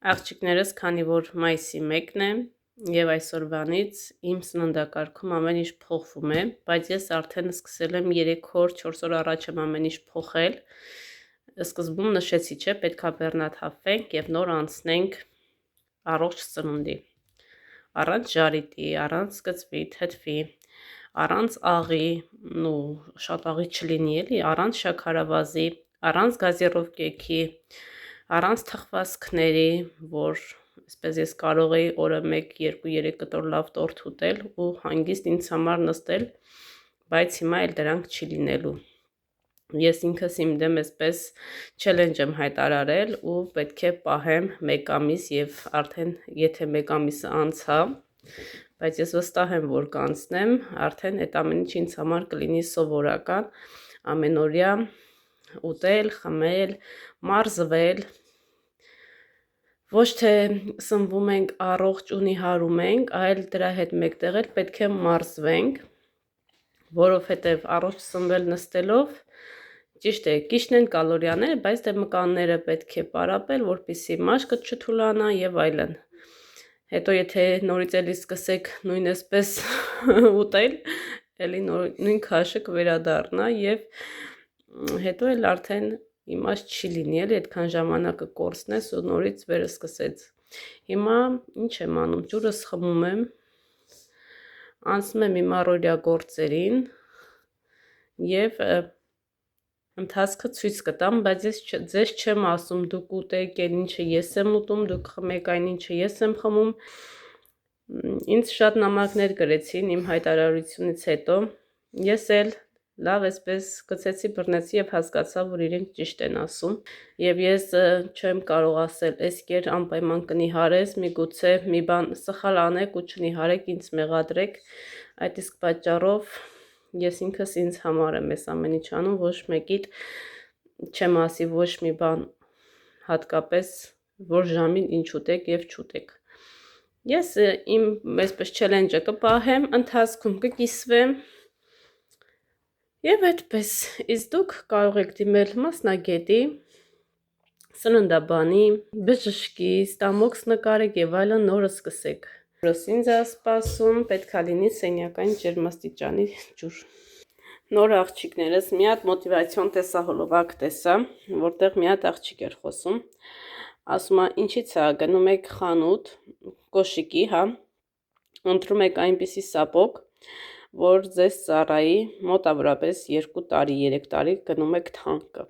Աղջիկներս, քանի որ մայիսի 1-ն է եւ այսօրվանից իմ սննդակարգում ամեն ինչ փոխվում է, բայց ես արդեն սկսել եմ 3 օր, 4 օր առաջ եմ ամեն ինչ փոխել։ Սկզբում նշեցի, չէ, պետքա բեռնաթափվենք եւ նոր անցնենք առողջ սնունդի։ Առանց ժարիտի, առանց կծվի, թթվի, առանց աղի, շատ աղի չլինի էլի, առանց շաքարավազի, առանց գազիրով կեքի, առանց թխվածքների, որ այսպես ես կարող էի օրը 1, 2, 3 կտոր լավ տորտ ուտել ու հանգիստ ինձ համար նստել, բայց հիմա էլ դրանք չի լինելու։ Ես ինքս իմ դեմ այսպես չելենջ եմ հայտարարել ու պետք է պահեմ 1 ամիս եւ արդեն եթե 1 ամիսը անցա, բայց ես վստահ եմ, որ կանցնեմ, արդեն այդ ամեն ինչ ինձ համար կլինի սովորական, ամենօրյա ուտել, խմել, մարզվել, ոչ թե սնվում ենք առողջ ու նիհարում ենք, այլ դրա հետ մեկտեղ էլ պետք է մարզվենք, որովհետև առողջ սնվել նստելով, ճիշտ է, կիշն են կալորիաները, բայց դե մկանները պետք է պարապել, որպեսզի մաշկը չթուլանա եւ այլն։ Հետո եթե նորից էլի սկսեք նույն այսպես ուտել, էլի նույն քաշը կվերադառնա եւ հետո էլ արդեն իմաստ չի լինի, էլի այդքան ժամանակը կորցնես ու նորից վերսկսեց։ Հիմա ինչ եմ անում, ջուրս խմում եմ, անցնում եմ իմ առօրյա գործերին եւ ընթացքը ցույց կտամ, բայց ես ձեզ չեմ ասում դուք ուտեք այն ինչը ես եմ ուտում, դուք խմեք այն ինչը ես եմ խմում։ Ինձ շատ նամակներ գրեցին իմ հայտարարությունից հետո, ես էլ լավ այսպես գցեցի, բռնեցի եւ հասկացա, որ իրենք ճիշտ են ասում եւ ես չեմ կարող ասել, այս կեր անպայման կնիհարես, միգուցե մի բան սխալ անեք ու չնիհարեք, ինձ մեղադրեք, այդ իսկ պատճառով ես ինքս ինձ համար եմ այս ամեն ինչ անում, ոչ մեկիդ չեմ ասի ոչ մի բան հատկապես, որ ժամին ինչ ուտեք եւ չուտեք։ Ես իմ այսպես չելենջը կպահեմ, ընթացքում կկիսվեմ եւ այդպես, իսկ դուք կարող եք դիմել մասնագետի, սննդաբանի, բժշկի, ստամոքս նկարեք եւ այլն նորը սկսեք։ Որս ինձ է սպասում, պետքա լինի սենյակային ջերմաստիճանի ջուր։ Նոր աղջիկներս մի հատ մոտիվացիոն տեսահոլովակ տեսա, որտեղ մի հատ աղջիկ էր խոսում, ասում է, ինչից է գնում եք խանութ, կոշիկի, հա, ընտրում եք այնպիսի սապոկ, որ ձեզ ծառայի մոտավորապես 2 տարի, 3 տարի գնում եք թանկը։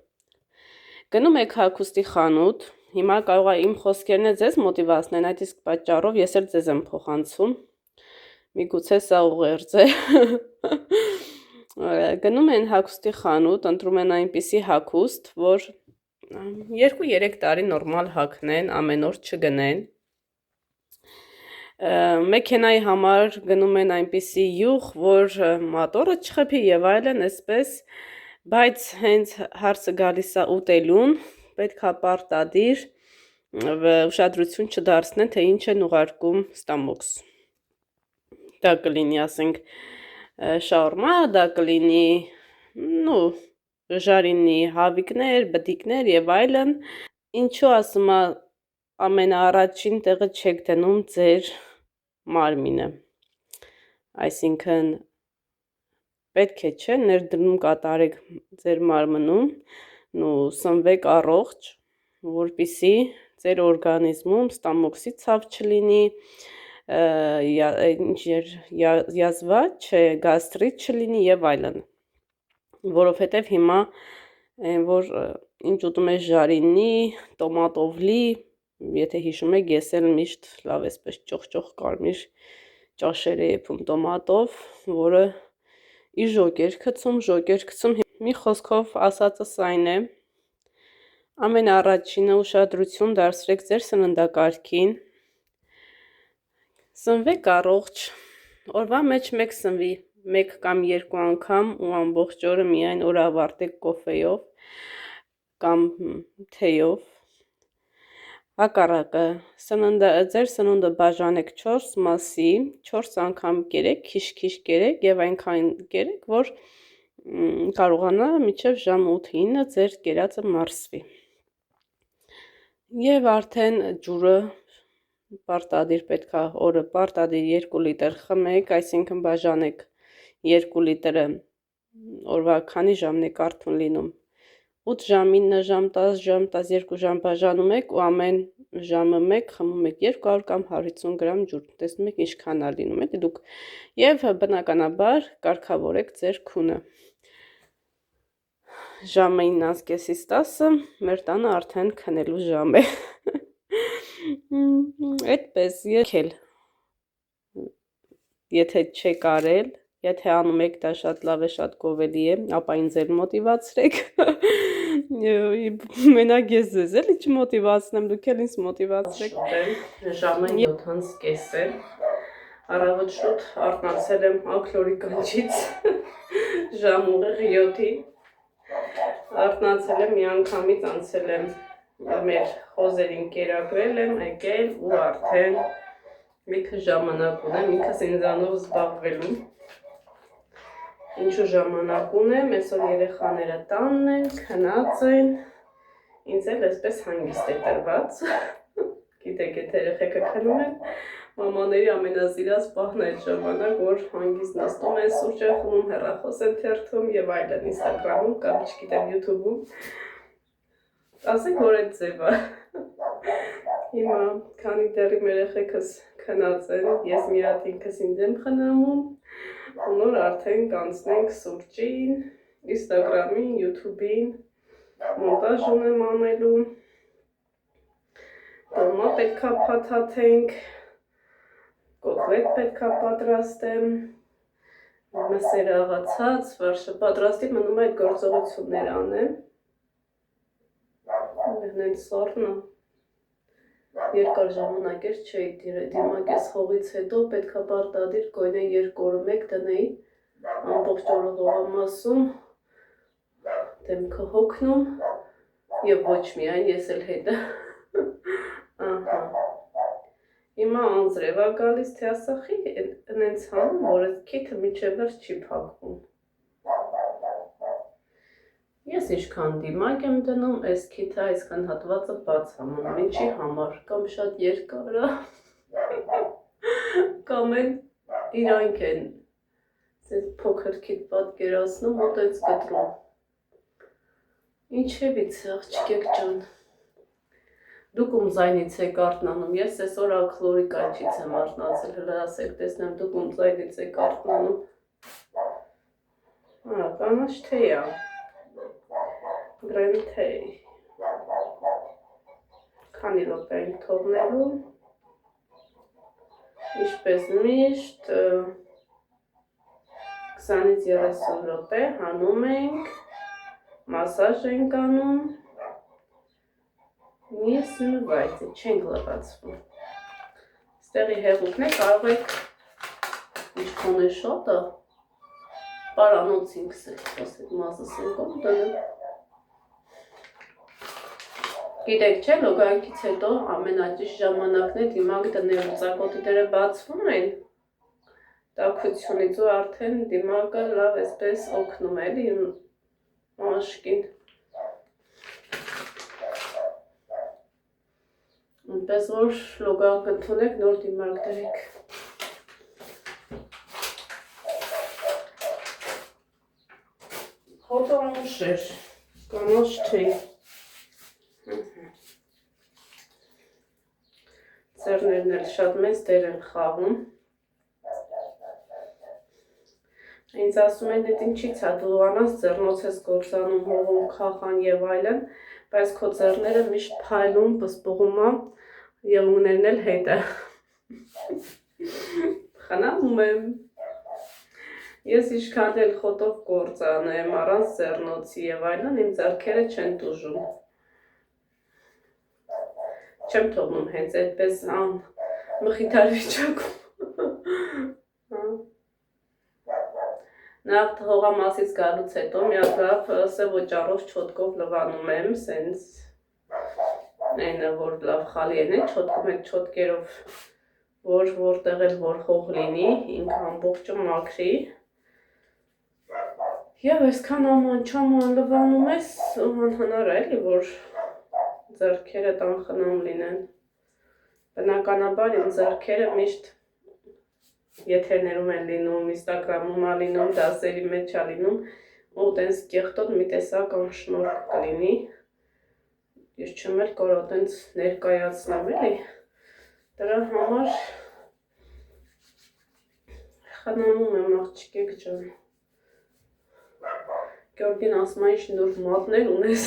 Գնում եք հագուստի խանութ, հիմա կարող է իմ խոսքերն ձեզ մոտիվացնեն, այդ իսկ պատճառով ես էլ ձեզ եմ փոխանցում, միգուցե սա ուղերձ է։ Գնում են հագուստի խանութ, ընտրում են այնպիսի հագուստ, որ 2-3 տարի նորմալ հագնեն, ամեն օր չգնեն։ Մեքենայի համար գնում են այնպիսի յուղ, որ մոտորը չխփի եւ այլն, այսպես, բայց հենց հարցը գալիս է ուտելուն, պետքա պարտադիր ուշադրություն չդարձնեն, թե ինչ են ուղարկում ստամոքս։ Դա կլինի, ասենք, շաուրմա, դա կլինի, ժարինի հավիկներ, բդիկներ եւ այլն, ինչու ասում է ամենաառաջին տեղը չեք դնում ձեր մարմինը, այսինքն պետք է չէ ներդրում կատարեք ձեր մարմնում ու սնվեք առողջ, որպեսզի ձեր օրգանիզմում ստամոքսի ցավ չլինի, յազվա, գաստրիտ չլինի եւ այլն, որովհետեւ հիմա որ ինչ ուտում ես ժարինի, տոմատովլի, եթե հիշում եք, ես էլ միշտ լավ այսպես ճոխ կարմիր ճաշեր էի եփում տոմատով, որը իժոգ էր գցում, մի խոսքով ասածս այն է, ամենաառաջինը ուշադրություն դարձրեք ձեր սննդակարգին, սնվեք առողջ, օրվա մեջ մեկ սնվի 1 կամ 2 անգամ ու ամբողջ օրը միայն օր ավարտեք կոֆեյով կամ թեյով, հակառակը ձեր սնունդը բաժանեք 4 մասի, 4 անգամ կերեք, քիչ կերեք եւ այնքան կերեք, որ կարողանա մինչև ժամ 8-9 ձեր կերածը մարսվի։ Եվ արդեն ջուրը պարտադիր պետք է օրը պարտադիր 2 լիտր խմեք, այսինքն բաժանեք 2 լիտրը օրվա քանի ժամն է կարդուն լինում 8 ժամ, 9 ժամ, 10 ժամ, 12 ժամ բաժանում եք ու ամեն ժամը մեկ խմում եք 200 կամ 150 գրամ ջուր, տեսնում եք ինչքան է լինում էլի դուք եւ բնականաբար կարգավորեք ձեր քունը ժամը 9:30-ից 10 մեր տանը արդեն քնելու ժամ է այդպես եկել եթե չեք արել եթե անում եք դա շատ լավ է շատ գովելի է ապա ինձ էլ մոտիվացրեք մենակ ես ձեզ էլի չմոտիվացնեմ դուք էլ ինձ մոտիվացրեք ժամը 7:30 է առավոտ շուտ արթնացել եմ աքլորի կանչից ժամ ուղիղ 7-ին արթնացել եմ միանգամից անցել եմ մեր խոզերին կերակրել եմ եկել ու արդեն լիքը ժամանակ ունեմ ինքս ինձանով զբաղվելու ինչու ժամանակ ունեմ այսօր երեխաները տանն են քնած են ինձ էլ այսպես հանգիստ է տրված գիտեք եթե երեխեքը քնում են մամաների ամենասիրած պահն է այդ ժամանակ որ հանգիստ նստում են սուրճ են խմում հեռախոս են թերթում եւ այլն ինստագրամում կամ չգիտեմ յութուբում ասենք որ այդ ձևը հիմա քանի դեռ իմ երեխեքս քնած են ես մի հատ ինքս ինձ եմ խնամում ու նոր արդեն կանցնենք սուրճին ինստագրամին յութուբին մոնտաժ ունեմ անելու դոմա պետքա փաթաթենք կոտլետ պետքա պատրաստեմ մսերը աղացած վարշը պատրաստի մնում այդ գործողություններ անեմ նենց սորնը երկար ժամանակ էր չէի դիմակես հողից հետո պետքա պարտադիր կոյնե 2 օրը մեկ տնեի ամբողջ օրը հողամասում դեմքը հոգնում եւ ոչ միայն ես էլ հետը ահա Հիմա անձրև է գալիս թե ասախի նենց հանում որ այդ քիթը միջև վերջ չի փակվում Ես ինչքան դիմակ եմ դնում այս քիթը այսքան հատվածը բաց համանում ինչի համար կամ շատ երկար է կամ են իրանք են այս փոքր քիթ պատկերացնում ու տենց կտրում Ինչևից աղջիկեք ջան Դուք ում ձայնից եք արթնանում, ես այսօր աքլորի կանչից եմ արթնացել, հրասեք տեսնեմ դուք ում ձայնից եք արթնանում կանաչ թեյ է, գրեմ թեյ, քանի րոպե ենք թողնելու, ինչպես միշտ 20-ից 30 րոպե հանում ենք, մասաժ ենք անում Մի սնվայցը չենք լղացվում Ստեղի հեղուկն է կարող եք Ինչքան է շատ է Պարանոցին կսել Ասեք մազս են կոմ դնում Գիտեք չէ լոգանքից հետո ամենաճիշտ ժամանակն է դիմակ դնելու ծակոտիները բացվում են Տաքությունից ու արդեն դիմակը լավ այսպես օգնում է էլի մաշկին Պես որ լոգանք ընդունեք նոր դիմակ դրեք Հոտանուշեր կանաչ թեյ Ձեռներն էլ շատ մեծ դեր են խաղում Ինձ ասում են էդ ինչից է դու անաս ձեռնոց ես գործանում հողում խախան եւ այլն բայց քո ձեռները միշտ փայլում պսպղում եւ ուներն էլ հետը խնամում եմ ես ինչքան էլ խոտով գործ անեմ առանց ձեռնոցի եւ այլն իմ ձեռքերը չեն տուժում չեմ թողնում հենց այդպես մխիթար վիճակում Նախ հողամասից գալուց հետո մի հատ լավ սև օճառով չոտկով լվանում եմ, սենց այնը որ լավ խալի են չոտքում եք չոտկերով, որ որտեղ էլ որ հող լինի, ինքը ամբողջը մաքրի Եվ այսքան աման չաման լվանում ես, անհնար է էլի, որ ձեռքերը տանխնամ լինեն։ Բնականաբար իմ ձեռքերը միշտ եթերներում են լինում, Instagram-ում է լինում, դասերի մեջ է լինում, ու տենց կեղտոտ մի տեսակ անշնորհք կլինի։ Ես չեմ էլ կարող տենց ներկայացնեմ, էլի։ Դրա համար խնամում եմ աղջիկեք ջան։ Գյորգին ասում է ինչ նոր մատներ ունես։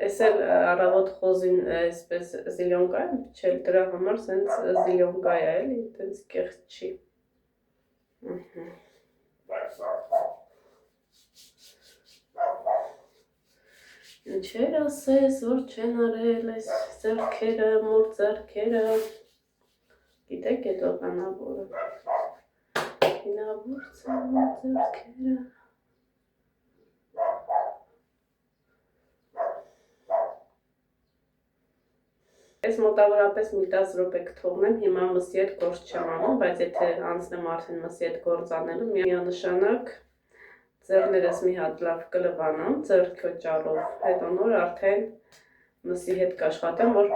Ես էլ առավոտ խոզին այսպես զիլյոնկա եմ փչել, դրա համար սենց զիլյոնկա է էլի, տենց կեղծ չի։ Ինչեր ասես, որ չեն արել այս ձեռքերը, մոր ձեռքերը։ Գիտեք էդ օղանավորը։ Հինավուրց են մոր ձեռքերը։ Ես մոտավորապես մի 10 րոպե կթողնեմ, հիմա մսի հետ գործ չեմ անում, բայց եթե անցնեմ արդեն մսի հետ գործ անելու, միանշանակ ձեռներս մի հատ լավ կլվանամ, ձեռքոճառով, հետո նոր արդեն մսի հետ կաշխատեմ, որ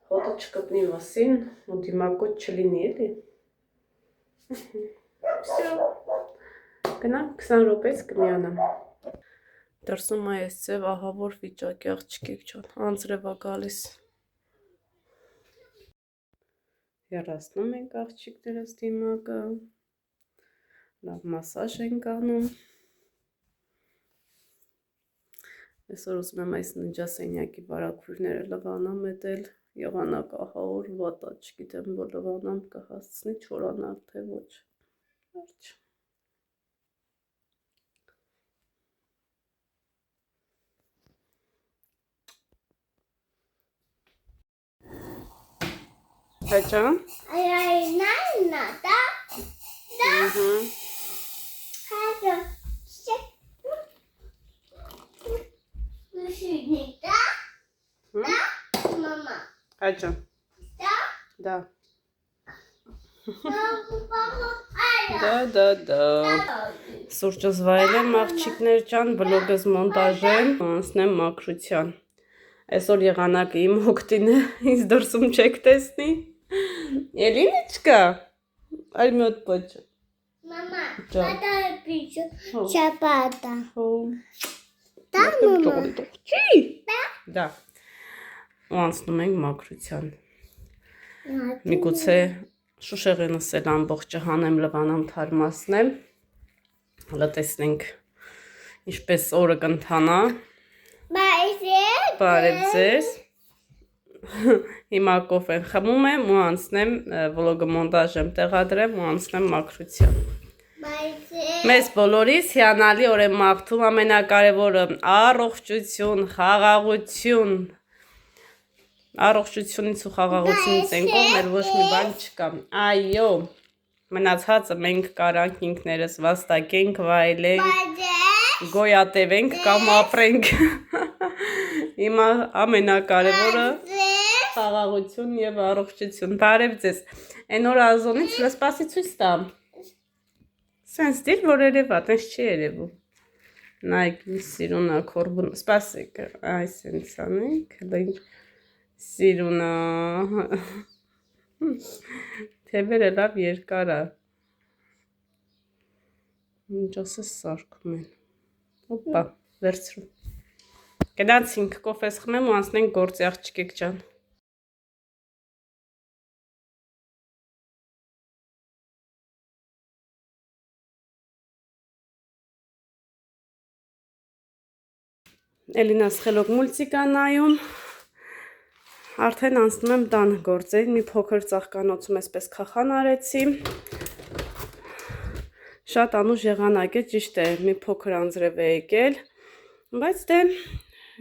հոտը չկպնի մսին ու դիմակոտ չլինի, էլի։ Всё։ Գնանք 20 րոպեից կմիանամ։ Դրսում է այս ձև ահավոր վիճակի աղջիկեք ջան, անձրև է գալիս։ Հեռացնում ենք աղջիկներս դիմակը, լավ մասաժ ենք անում։ Այսօր ուզում եմ այս ննջասենյակի վարագույրները լվանամ էդել, եղանակ ահավոր վատ է, չգիտեմ, որ լվանամ կհասցնի չորանալ, թե ոչ։ Վերջ։ Հաճան։ Այայնայնա, դա։ Հաջո, շեք։ Da? Mama. Hacım. Da? Da. Da. Da. Սուրճս վայելեմ աղջիկներ ջան, վլոգս մոնտաժեմ, անցնեմ մաքրության։ Այսօր եղանակը իմ հոգտին է, ինձ դրսում չեք տեսնի։ Էլինիչկա, այլ մի հատ պոչ։ Mama, Da. da pichu. Chapata. Հո։ Da mama. Չի։ Da։ Ու անցնում ենք մաքրության։ Միգուցե շուշեղենս էլ ամբողջը հանեմ, լվանամ, թարմացնեմ։ Հələ տեսնենք ինչպես օրը կընթանա։ Բարև ձեզ։ Հիմա կոֆեն խմում եմ ու անցնեմ վլոգը մոնտաժեմ, տեղադրեմ ու անցնեմ մաքրության։ Մեզ բոլորիս հիանալի օր եմ մաղթում, ամենակարևորը առողջություն, խաղաղություն։ Առողջությունից ու խաղաղությունից ենք ով, մեր ոչ մի բան չկա։ Այո, մնացածը մենք կարանք ինքներս վաստակենք, վայելենք, գոյատևենք կամ ապրենք։ Հիմա ամենակարևորը խաղաղություն եւ առողջություն։ Բարև ձեզ։ Այն օր ազոնից լսպասի ցույց տամ։ Սենց դիր որ երևա, տես չի երևում։ Նայեք, սիրունա կորբուն, սպասեք, այ սենց անենք, հələ ինչ սիրունա։ Թևերը լավ երկար է։ Ինչ ասես սարքում են։ Հոպա, վերցրու։ Գնացինք կոֆես խմեմ ու անցնենք գործի աղջիկեք ջան։ Էլինաս խելոք մուլտիկա նայում։ Արդեն անցնում եմ տան գործեր, մի փոքր ծաղկանոցում այսպես քախան արեցի։ Շատ անուշ եղանակ է, ճիշտ է, մի փոքր անձրև է եկել, բայց դե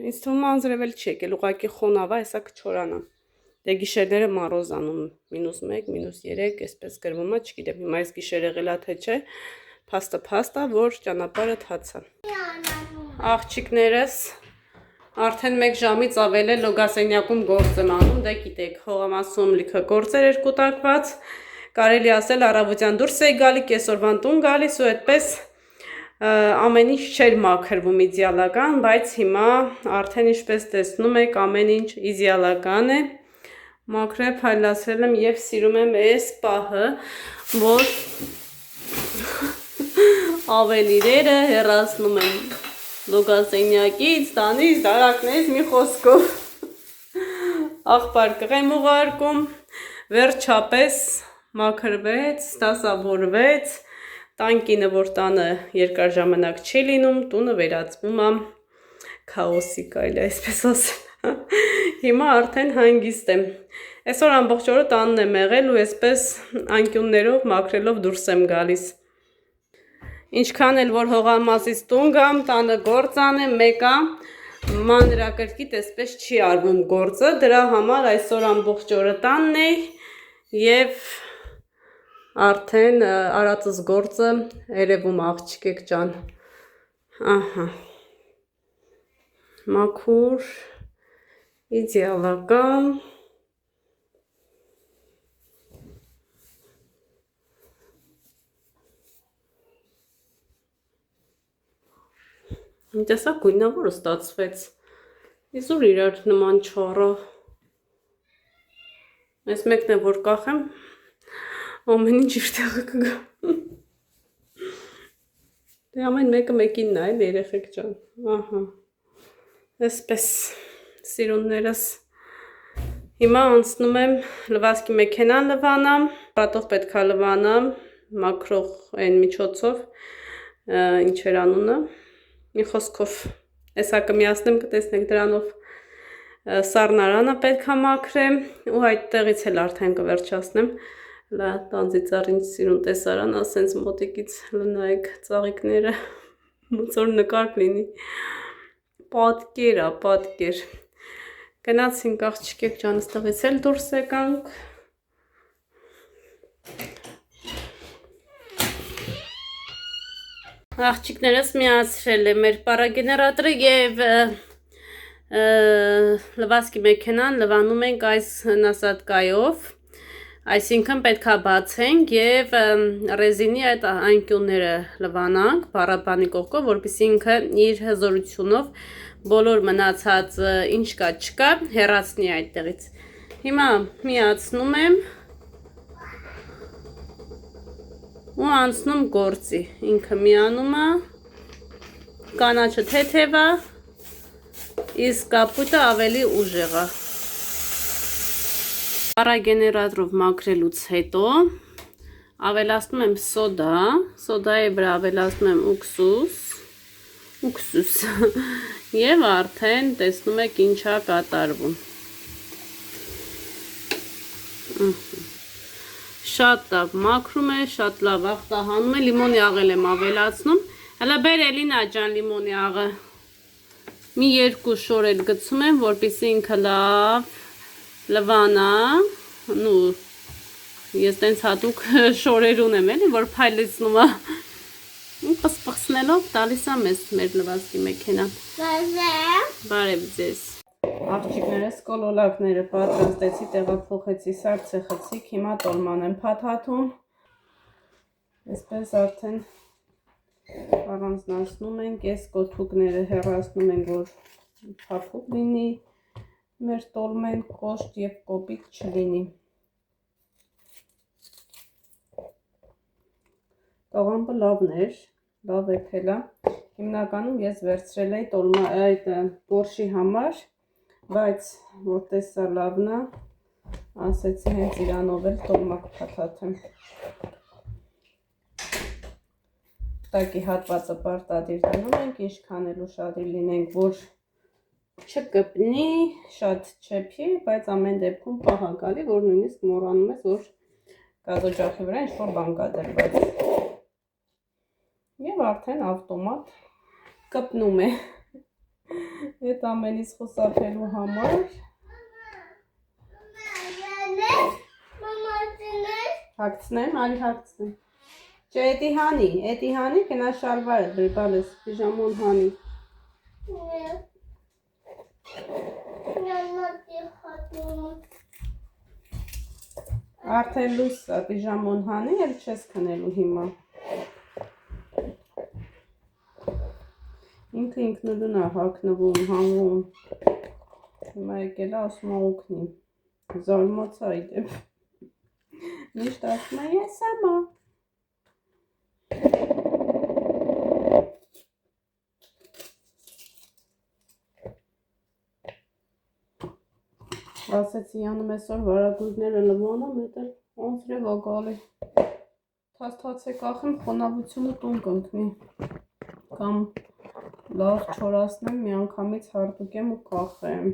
ինձ թվում է անձրև էլ չի եկել, ուղղակի խոնավ է, հեսա կչորանա։ Դե գիշերները մառոզ անում, -1, -3, այսպես գրվում է, չգիտեմ, հիմա այս գիշեր եղել է թե չէ, փաստա, որ ճանապարհը թացա։ Աղջիկներս արդեն 1 ժամից ավել է լոգասենյակում գործ եմ անում, դե գիտեք, հողամասում լիքը գործեր էր կուտակված, կարելի ասել առավոտյան դուրս էի գալի, կեսօրվան տուն գալիս ու այդպես ամեն ինչ չէր մաքրվում իդեալական, բայց հիմա արդեն ինչպես տեսնում եք, ամեն ինչ իդեալական է։ Մաքրել, փայլացրել եմ եւ սիրում եմ այս պահը, որ ավելիները հեռացնում եմ լոգասենյակից, տանից, դարակներից մի խոսքով։ Աղբար կղեմ ուղարկում, վերջապես մաքրվեց, դասավորվեց, տանկինը, որ տանը երկար ժամանակ չի լինում, տունը վերածվում է քաոսի, կարելի է այսպես ասել։ Հիմա արդեն հանգիստ եմ։ Այսօր ամբողջ օրը տանն եմ եղել ու այսպես անկյուններով մաքրելով դուրս եմ գալիս։ Ինչքան էլ որ հողամասից տուն գամ, տանը գործ անեմ, մեկը մանրակրկիտ այսպես չի արվում գործը, դրա համար այսօր ամբողջ օրը տանն էի եւ արդեն արածս գործը երևում աղջիկեք ջան։ Ահա։ Մաքուր, իդեալական։ Տեսա գույնավորը ստացվեց։ Իզուր իրար նման չառա։ Այս մեկն է որ կախեմ, ամեն ինչ իր տեղը կգա։ Դե ամեն մեկը մեկինն է, երեխեք ջան։ Ահա։ Այսպես սիրուններս։ Հիմա անցնում եմ լվացքի մեքենան լվանամ, ապարատով պետք է լվանամ, մաքրող այն միջոցով, ինչ էր անունը, մի խոսքով, այսակը միացնեմ կտեսնեք դրանով սառնարանը պետք է մաքրեմ ու այդտեղից էլ արդեն կվերջացնեմ, լա տանձիծար ինչ սիրուն տեսարան, ասենց մոտիկից լնայեք ծաղիկները, ոնց որ նկար լինի, պատկեր է, պատկեր, գնացինք աղջիկեք ջան, ստեղից էլ դուրս եկանք, աղջիկներս միացրել է մեր պարագեներատորը և լվացքի մեքենան լվանում ենք այս նասատկայով, այսինքն պետք է բացենք և ռեզինի այդ անկյունները լվանանք բառաբանի կողքով, որպեսզի ինքը իր հզորությունով բոլոր մնացած ինչ կա չկա հեռացնի այդտեղից։ Հիմա միացնում եմ ու անցնում գործի, ինքը միանում է, կանաչը թեթև է, իսկ կապույտը ավելի ուժեղ է։ Պարագեներատորով մաքրելուց հետո ավելացնում եմ սոդա, սոդայի վրա ավելացնում եմ ուքսուս և արդեն տեսնում եք ինչ է կատարվում։ Շատ լավ մաքրում է, շատ լավ աղտահանում է, լիմոնի աղել եմ ավելացնում, հələ բեր Էլինա ջան լիմոնի աղը, մի երկու շոր էլ գցում եմ, որպեսզի ինքը լավ լվանա, նու ես տենց հատուկ շորեր ունեմ էլի, որ փայլեցնում է, պսպսնելով տալիս է մեզ մեր լվացքի մեքենան։ Բարև ձեզ։ Աղջիկներս կոլոլակները պատրաստեցի, տեղափոխեցի, սարդցե խցիկ, հիմա տոլման եմ փաթաթում, այսպես արդեն առանձնացնում ենք, այս կոթուկները հեռացնում ենք, որ փափուկ լինի, մեր տոլմեն կոշտ և կոպիտ չլինի։ Տաղամբը լավն էր, լավ էթել է, հիմնականում ես վերցրել էի այդ բորշի համար, բայց որ տեսա լավն է, ասեցի հենց իրանով էլ տոլմա կփաթաթեմ։ Տակի հատվածը պարտադիր դնում ենք, ինչքան էլ ուշադիր լինենք, որ չկպնի, շատ չեփի, բայց ամեն դեպքում պահ է գալի, որ նույնիսկ մոռանում ես, որ գազօջախի վրա ինչ-որ բան կա դրված։ Եվ արդեն ավտոմատ կպնում է։ Այդ ամենից խուսափելու համար հագցնեմ, արի հագցնեմ։ Չէ, էդի հանի, կնա շալվարը բրբալես, պիժամոն հանի։ Արդեն լույս է, պիժամոն հանի, էլ չես քնելու հիմա։ ինքնուրույն է հագնվում, հանգում։ Հիմա եկել է ասում է օգնի։ Զարմացա իդեպ։ Միշտ ասում է ես ամա։ Ասեցի յանում այսօր վարագույրները լվանամ, էդ էլ անձրև ա գալի։ Թասթացե կախեմ, խոնավությունը տուն կընկնի։ Կամ լավ չորացնեմ, միանգամից հարտուկեմ ու կախեմ։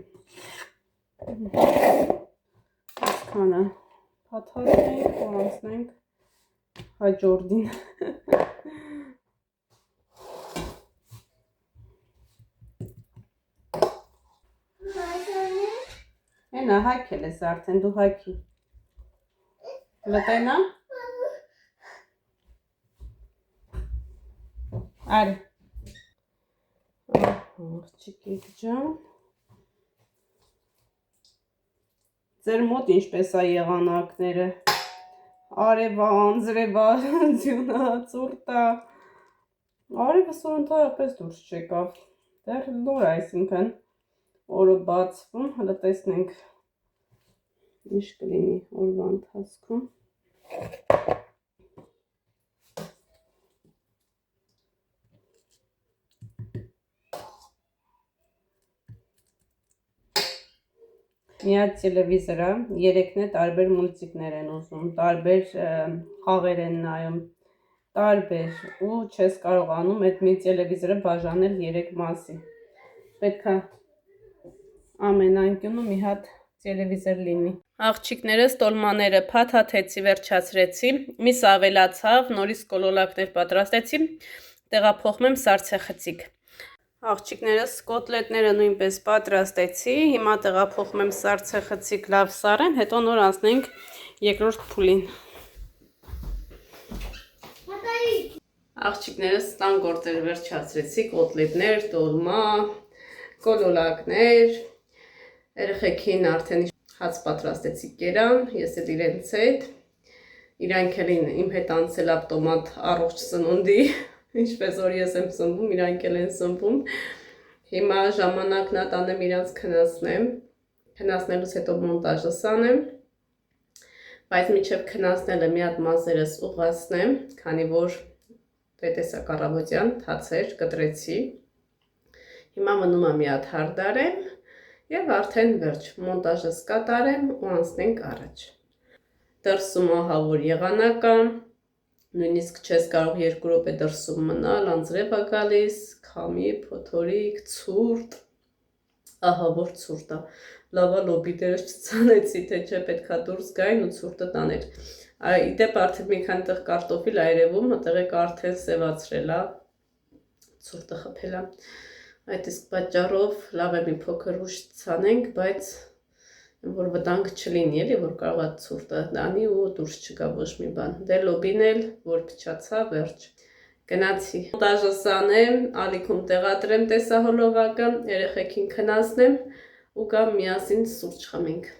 Այսքանը փաթաթենք ու անցնենք հաջորդին։ Էնա հագել ես արդեն, դու հագի։ Լտենա։ Արի։ Աղջիկիկ ջան։ Ձեր մոտ ինչպես է եղանակները։ Արևա, անձրևա, ձյունա, ծուրտա։ Արևը սոր ընդհանրապես դուրս չեկավ։ Դեռ նոր այսինքն օրը բացվում, հələ տեսնենք ինչ կլինի օրվա ընթացքում։ Միած տելևիզորը, երեքն է տարբեր մուլտիկներ են ուզում, տարբեր խաղեր են նայում, տարբեր ու չես կարողանում այդ մի տելևիզորը բաժանել 3 մասի։ Պետք է ամեն անկյունում մի հատ տելևիզոր լինի։ Աղջիկներս տոլմաները փաթաթեցի, վերջացրեցի, միս ավելացավ, նորից կոլոլակներ պատրաստեցի, տեղափոխում եմ սառցեխցիկ։ Աղջիկներս կոտլետները նույնպես պատրաստեցի, հիմա տեղափոխում եմ սառցեխցիկ լավ սառեն, հետո նոր անցնենք երկրորդ փուլին։ Աղջիկներս տան գործեր վերջացրեցի, կոտլետներ, տոլմա, կոլոլակներ, երեխեքին արդեն հաց պատրաստեցի կերան, ես էլ իրենց հետ, իրանք էլ իմ հետ անցել ավտոմատ առողջ սնունդի, ինչպես որ ես եմ սնվում, իրանք էլ են սնվում, հիմա ժամանակն է տանեմ իրանց քնացնեմ, քնացնելուց հետո մոնտաժը սանեմ, բայց մինչև քնացնելը մի հատ մազերս ուղղացնեմ, քանի որ տեսակ առավոտյան թացեր կտրեցի, հիմա մնում է մի հատ հարդարեմ և արդեն վերջ, մոնտաժս կատարեմ ու անցնենք առաջ։ Դրսում ահավոր եղանակ է, նույնիսկ չես կարող 2 րոպե դրսում մնալ, անձրև է գալիս, քամի, փոթորիկ, ցուրտ, ահավոր ցուրտ է։ Լավա լոբիներս չցանեցի, թե չէ պետքա դուրս գային ու ցուրտը տաներ։ Իդեպ արդեն մի քանի տեղ կարտոֆիլ ա երևում, այդտեղ եք արդեն սևացրել է, ցուրտը խփել է։ Այդ իսկ պատճառով լավ է մի փոքր ուշ ցանենք, բայց որ վտանգ չլինի, էլի որ կարող է ցուրտը տանի ու դուրս չգա ոչ մի բան։ Դե լոբին էլ որ փչացա, վերջ։ Գնացի։ Մոնտաժը սանեմ, ալիքում տեղադրեմ տեսահոլովակը, երեխեքին քնացնեմ ու գամ միասին սուրճ խմենք։